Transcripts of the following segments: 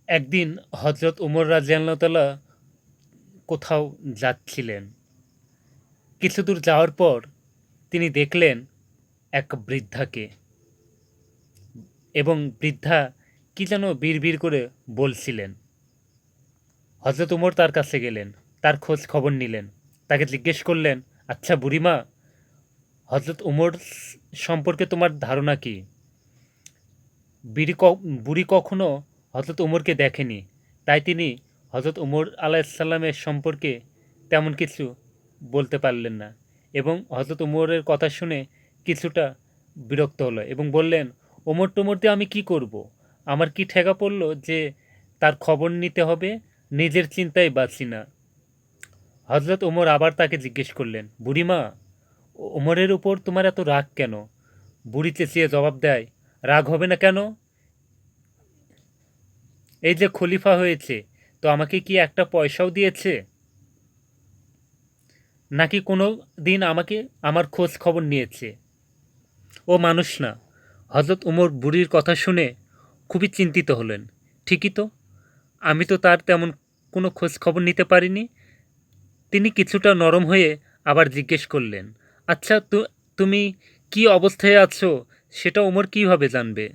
একদিন হজরত উমর রাদিয়াল্লাহু তাআলা কোথাও যাচ্ছিলেন। কিছু দূর যাওয়ার পর তিনি দেখলেন এক বৃদ্ধাকে এবং বৃদ্ধা কি যেন বিড়বিড় করে বলছিলেন। হজরত উমর তার কাছে গেলেন, তার খোঁজ খবর নিলেন। তাকে জিজ্ঞেস করলেন, আচ্ছা বুড়িমা, হজরত উমর সম্পর্কে তোমার ধারণা কি? বুড়ি কখনো হজরত উমরকে দেখেনি, তাই তিনি হজরত উমর আলাইসাল্লামের সম্পর্কে তেমন কিছু বলতে পারলেন না এবং হজরত উমরের কথা শুনে কিছুটা বিরক্ত হলো এবং বললেন, ওমর টোমর দিয়ে আমি কি করব? আমার কি ঠেকা পড়ল যে তার খবর নিতে হবে? নিজের চিন্তায় বাঁচি না। হজরত উমর আবার তাকে জিজ্ঞেস করলেন, বুড়িমা, ওমরের উপর তোমার এত রাগ কেন? বুড়ি চেঁচিয়ে জবাব দেয়, রাগ হবে না কেন? এই যে খলিফা হয়েছে, তো আমাকে কি একটা পয়সাও দিয়েছে? নাকি কোনো দিন আমাকে আমার খোঁজ খবর নিয়েছে? ও মানুষ না। হজরত উমর বুড়ির কথা শুনে খুবই চিন্তিত হলেন। ঠিকই তো, আমি তো তার তেমন কোনো খোঁজ খবর নিতে পারিনি। তিনি কিছুটা নরম হয়ে আবার জিজ্ঞেস করলেন, আচ্ছা তুমি কি অবস্থায় আছো সেটা উমর কিভাবে জানবে?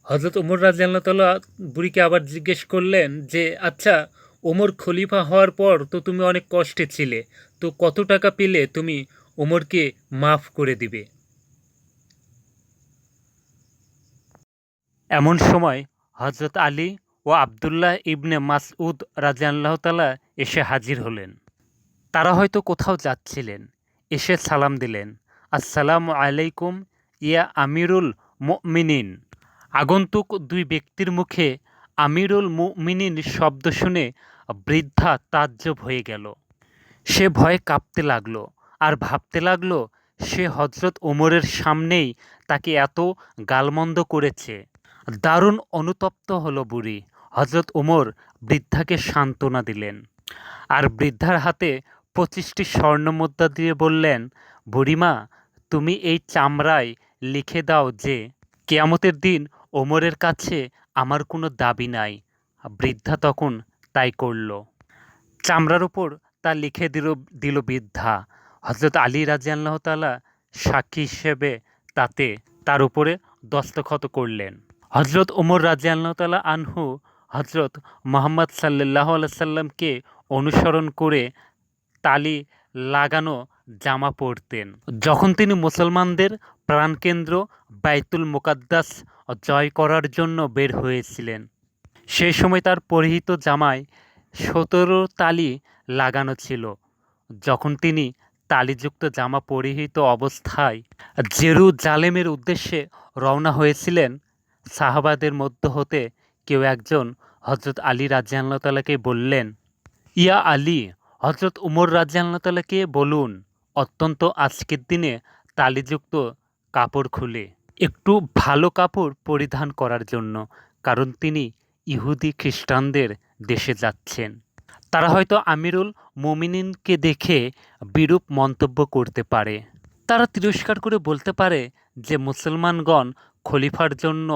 হজরত উমর রাদিয়াল্লাহু তাআলা বুড়িকে আবার জিজ্ঞেস করলেন যে, আচ্ছা, ওমর খলিফা হওয়ার পর তো তুমি অনেক কষ্টে ছিলে, তো কত টাকা পেলে তুমি ওমরকে মাফ করে দিবে? এমন সময় হজরত আলী ও আবদুল্লাহ ইবনে মাসউদ রাদিয়াল্লাহু তাআলা এসে হাজির হলেন। তারা হয়তো কোথাও যাচ্ছিলেন। এসে সালাম দিলেন, আসসালামু আলাইকুম ইয়া আমিরুল মুমিনিন। আগন্তুক দুই ব্যক্তির মুখে আমিরুল মুমিনিন শব্দ শুনে বৃদ্ধা তাজ্জব হয়ে গেল। সে ভয়ে কাঁপতে লাগলো আর ভাবতে লাগলো সে হজরত ওমরের সামনেই তাকে এত গালমন্দ করেছে। দারুণ অনুতপ্ত হলো বুড়ি। হজরত ওমর বৃদ্ধাকে সান্ত্বনা দিলেন আর বৃদ্ধার হাতে 25টি স্বর্ণমুদ্রা দিয়ে বললেন, বুড়িমা, তুমি এই চামড়ায় লিখে দাও যে কেয়ামতের দিন ওমরের কাছে আমার কোনো দাবি নাই। বৃদ্ধা তখন তাই করল। চামড়ার উপর তা লিখে দিল বৃদ্ধা। হজরত আলী রাদিয়াল্লাহু তাআলা সাক্ষী হিসেবে তাতে তার উপরে দস্তখত করলেন। হজরত ওমর রাদিয়াল্লাহু তাআলা আনহু হজরত মুহাম্মদ সাল্লাল্লাহু আলাইহি সাল্লামকে অনুসরণ করে তালি লাগানো জামা পরতেন। যখন তিনি মুসলমানদের প্রাণকেন্দ্র বাইতুল মুকাদ্দাস জয় করার জন্য বের হয়েছিলেন, সেই সময় তার পরিহিত জামায় 17 তালি লাগানো ছিল। যখন তিনি তালিযুক্ত জামা পরিহিত অবস্থায় জেরুজালেমের উদ্দেশ্যে রওনা হয়েছিলেন, সাহাবাদের মধ্য হতে কেউ একজন হজরত আলী রাদিয়াল্লাহু তাআলাকে বললেন, ইয়া আলী, হজরত উমর রাদিয়াল্লাহু তাআলাকে বলুন অত্যন্ত আজকের দিনে তালিযুক্ত কাপড় খুলে একটু ভালো কাপড় পরিধান করার জন্য, কারণ তিনি ইহুদি খ্রিস্টানদের দেশে যাচ্ছেন। তারা হয়তো আমিরুল মুমিনিনকে দেখে বিরূপ মন্তব্য করতে পারে। তারা তিরস্কার করে বলতে পারে যে মুসলমানগণ খলিফার জন্য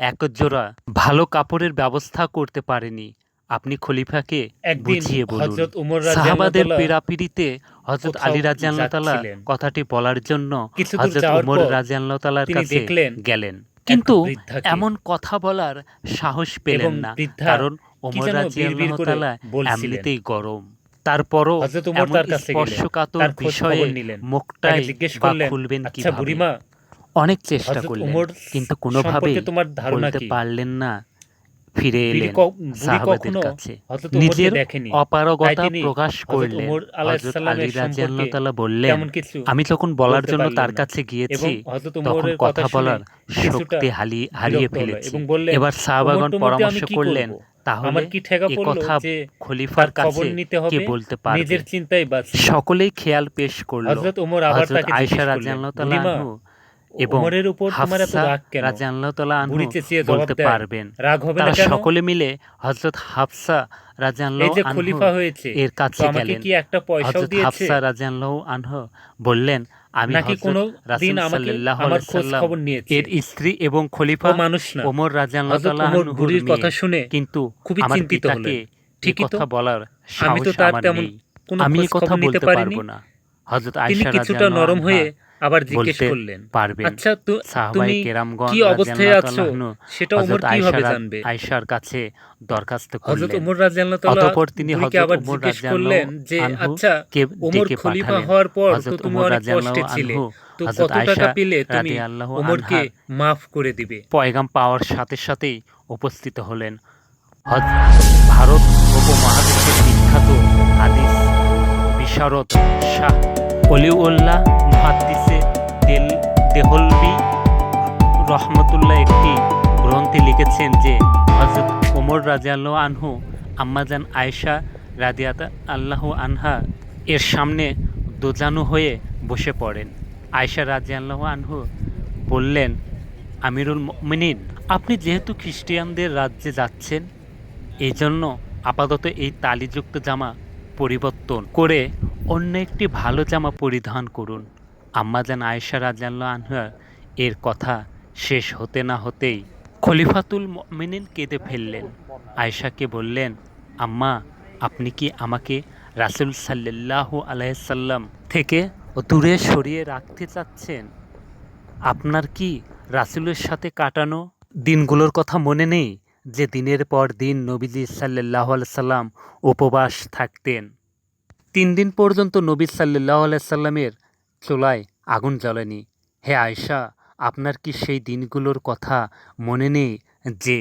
একজোড়া ভালো কাপড়ের ব্যবস্থা করতে পারেনি। আপনি খলিফাকে একদিন বুঝিয়ে বলুন। হজরত উমর রাদিয়াল্লাহু সাহাবাদের তাআলা পীড়াপিড়িতে হজরত কোথাও আলী রাদিয়াল্লাহু তাআলা যাচ্ছিলেন। কথাটি বলার জন্য কিছু দূর হজরত যাওয়ার উমর পর রাদিয়াল্লাহু তাআলার তিনি কাছে দেখলেন গেলেন, এক কিন্তু বৃদ্ধাকে এমন কথা বলার সাহস এবং পেলেন না, বৃদ্ধা কারণ কি ওমর যেন বিড়বিড় রাদিয়াল্লাহু করে তাআলা বলছিলেন। এমনিতেই গরম। তারপরও হজরত উমর এমন তার কাছে গেলেন, স্পর্শকাতর তার খোঁজ বিষয়ে খবর নিলেন। তাকে মুখটাই জিজ্ঞেস বা করলেন, খুলবেন আচ্ছা কিভাবে? বুড়িমা, অনেক চেষ্টা হজরত করলেন, উমর কিন্তু সম্পর্কে কোনোভাবেই তোমার ধারণা বলতে কি? পারলেন না। ফিরে এলেন বুড়ি সাহাবাদের কখনো কাছে। হজরত উমরকে নিজের দেখেনি, তাই অপারগতা তিনি প্রকাশ হজরত করলেন। উমর হযরত আলী আলাইসাল্লামের সম্পর্কে রাদিয়াল্লাহু তাআলা বললেন, তেমন কিছু আমি যখন বলার বলতে জন্য পারলেন তার না কাছে এবং গিয়েছি, হজরত তখন উমরের কথা কথা শুনে বলার কিছুটা শক্তি হারিয়ে বিরক্ত হলো ফেলেছি। এবং বললেন, এবার ওমর সাহাবাগণ টোমর দিয়ে পরামর্শ আমি কি করলেন, করব? তাহলে আমার কি ঠেকা এ পড়ল কথা যে খলিফার তার খবর কাছে নিতে কে হবে? বলতে পারবে? নিজের চিন্তায় বাঁচি না। সকলেই খেয়াল পেশ করল। হজরত উমর আবার হযরত তাকে আয়েশা জিজ্ঞেস করলেন, রাদিয়াল্লাহু তাআলা বুড়িমা, আনহু এবং ওমরের উপর তোমার এত হাফসা রাগ কেন? রাদিয়াল্লাহু তাআলা আনহু বুড়ি চেঁচিয়ে জবাব বলতে দেয়, পারবেন। রাগ হবে না তারা কেন? সকলে মিলে হযরত হাফসা এই রাদিয়াল্লাহু যে আনহু খলিফা হয়েছে, এর তো কাছে আমাকে গেলেন। কি একটা পয়সাও হযরত দিয়েছে? হাফসা রাদিয়াল্লাহু আনহু বললেন, আমি নাকি হযরত কোনো দিন রাসূল আমাকে সাল্লাল্লাহু আমার আলাইহি খোঁজ সাল্লাম খবর নিয়েছে? এর স্ত্রী এবং ও খলিফা মানুষ না। ওমর রাদিয়াল্লাহু হযরত তাআলা ওমর আনহুর বুড়ির মেয়ে। কথা শুনে কিন্তু খুবই আমার চিন্তিত পিতাকে হলেন। এ ঠিকই তো, কথা বলার আমি সাহস তো তার আমার তেমন নেই। কোনো আমি এ খোঁজ কথা খবর নিতে বলতে পারিনি। পারবো না। হযরত তিনি আয়েশা কিছুটা রাদিয়াল্লাহু নরম আনহা হয়ে আবার জিজ্ঞেস বলতে করলেন, পারবেন। আচ্ছা সাহাবায়ে তুমি কেরামগণ কি অবস্থায় রাদিয়াল্লাহু তাআলা আছো আনহু সেটা ওমর হযরত কিভাবে জানবে? আয়েশার কাছে দরখাস্ত হযরত করলেন। ওমর রাদিয়াল্লাহু তাআলা অতঃপর তিনি বুড়িকে হযরত আবার ওমর জিজ্ঞেস রাদিয়াল্লাহু করলেন যে, আনহু আচ্ছা কে ওমর ডেকে খলিফা পাঠালেন। হওয়ার পর তো হযরত তুমি ওমর অনেক রাদিয়াল্লাহু কষ্টে ছিলে, আনহু তো হযরত কত টাকা আয়েশা পেলে তুমি রাদিয়াল্লাহু ওমরকে আনহার মাফ করে দিবে? পয়গাম পাওয়ার সাথে সাথেই উপস্থিত হলেন। হজ ভারত উপমহাদেশের বিখ্যাত হাদিস বিশারদ শাহ অলিউল্লাহ মুহাদ্দিসে দেহলভী রহমতুল্লাহ একটি গ্রন্থে লিখেছেন যে হযরত ওমর রাদিয়াল্লাহু আনহু আম্মাজান আয়েশা রাদিয়াল্লাহু আনহা এর সামনে দোজানু হয়ে বসে পড়েন। আয়েশা রাদিয়াল্লাহু আনহু বললেন, আমিরুল মুমিনিন, আপনি যেহেতু খ্রিস্টানদের রাজ্যে যাচ্ছেন, এই জন্য আপাতত এই তালিযুক্ত জামা পরিবর্তন করে অন্য একটি ভালো জামা পরিধান করুন। আম্মাজান আয়েশা রাদিয়াল্লাহু আনহা এর কথা শেষ হতে না হতেই খলিফাতুল মুমিনিন কেঁদে ফেললেন। আয়েশাকে বললেন, আম্মা, আপনি কি আমাকে রাসূল সাল্লাল্লাহু আলাইহি সাল্লাম থেকে দূরে সরিয়ে রাখতে চাচ্ছেন? আপনার কি রাসূলের সাথে কাটানো দিনগুলোর কথা মনে নেই, যে দিনের পর দিন নবীজি সাল্লাল্লাহু আলাইহি সাল্লাম উপবাস থাকতেন? ৩ দিন পর্যন্ত নবী সাল্লাল্লাহু আলাইহি সাল্লামের চুলায় আগুন জ্বলেনি। হে আয়েশা, আপনার কি সেই দিনগুলোর কথা মনে নেই যে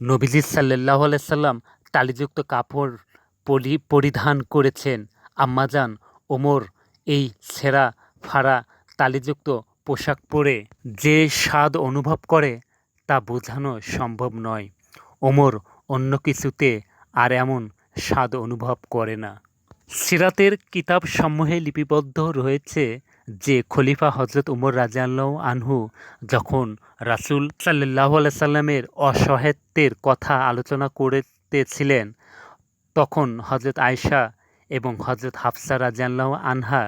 নবীজি সাল্লাল্লাহু আলাইহি সাল্লাম তালিযুক্ত কাপড় পরিধান করেছেন? আম্মাজান ওমর এই ছেঁড়া ফাড়া তালিযুক্ত পোশাক পরে যে স্বাদ অনুভব করে তা বোঝানো সম্ভব নয়। ওমর অন্য কিছুতে আর এমন স্বাদ অনুভব করে না। সিরাতের কিতাবসমূহে লিপিবদ্ধ রয়েছে যে খলিফা হযরত ওমর রাদিয়াল্লাহু আনহু যখন রাসূল সাল্লাল্লাহু আলাইহি সাল্লামের অসহায়ত্বের কথা আলোচনা করতেছিলেন, তখন হযরত আয়েশা এবং হযরত হাফসা রাদিয়াল্লাহু আনহা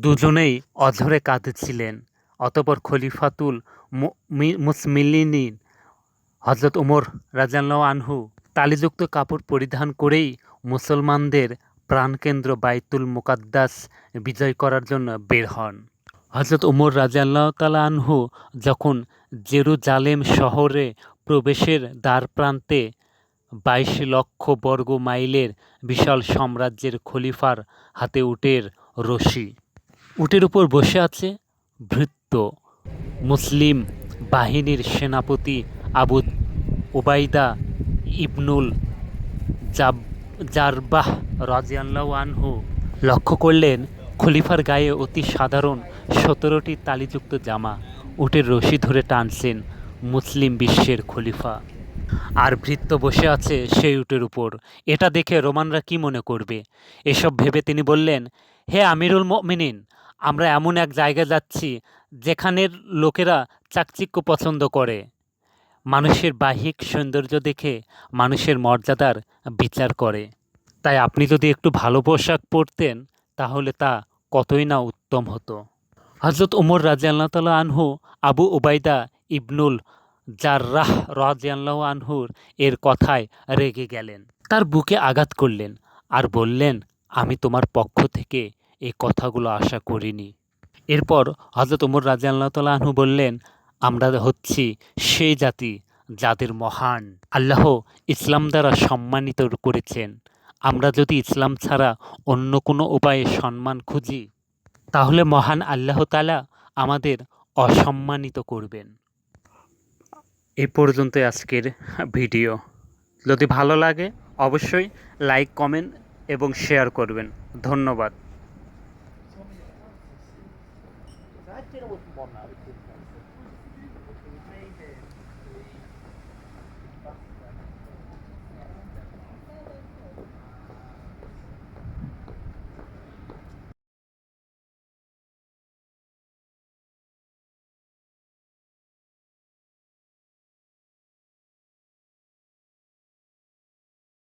দুজনেই অঝরে কাঁদছিলেন। অতঃপর খলিফাতুল মুসলিমিন হযরত ওমর রাদিয়াল্লাহু আনহু তালিযুক্ত কাপড় পরিধান করেই মুসলমানদের প্রাণকেন্দ্র বাইতুল মুকাদ্দাস বিজয় করার জন্য বের হন। হযরত ওমর রাদিয়াল্লাহু তাআলা আনহু যখন জেরুজালেম শহরে প্রবেশের দ্বারপ্রান্তে ২২ লক্ষ বর্গ মাইলের বিশাল সাম্রাজ্যের খলিফার হাতে উটের রশি, উটের উপর বসে আছে ভৃত্য মুসলিম বাহিনীর সেনাপতি আবু উবাইদা ইবনুল জারবাহ রাদিয়াল্লাহু আনহু লক্ষ্য করলেন খলিফার গায়ে অতি সাধারণ ১৭টি তালিযুক্ত জামা। উটের রশি ধরে টানছেন মুসলিম বিশ্বের খলিফা, আর ভৃত্য বসে আছে সেই উটের উপর। এটা দেখে রোমানরা কি মনে করবে? এসব ভেবে তিনি বললেন, হে আমিরুল মুমিনিন, আমরা এমন এক জায়গায় যাচ্ছি যেখানের লোকেরা চাকচিক্য পছন্দ করে। মানুষের বাহ্যিক সৌন্দর্য দেখে মানুষের মর্যাদার বিচার করে। তাই আপনি যদি একটু ভালো পোশাক পরতেন তাহলে তা কতই না উত্তম হতো। হযরত ওমর রাদিয়াল্লাহু তাআলা আনহু আবু উবাইদা ইবনুল জাররাহ রাদিয়াল্লাহু আনহুর এর কথায় রেগে গেলেন। তার বুকে আঘাত করলেন আর বললেন, আমি তোমার পক্ষ থেকে এই কথাগুলো আশা করিনি। এরপর হযরত ওমর রাদিয়াল্লাহু তাআলা আনহু বললেন, আমরা হচ্ছি সেই জাতি যাদের মহান আল্লাহ ইসলাম দ্বারা সম্মানিত করেছেন। আমরা যদি ইসলাম ছাড়া অন্য কোনো উপায়ে সম্মান খুঁজি, তাহলে মহান আল্লাহ তাআলা আমাদের অসম্মানিত করবেন। এ পর্যন্ত আজকের ভিডিও। যদি ভালো লাগে অবশ্যই লাইক, কমেন্ট এবং শেয়ার করবেন। ধন্যবাদ।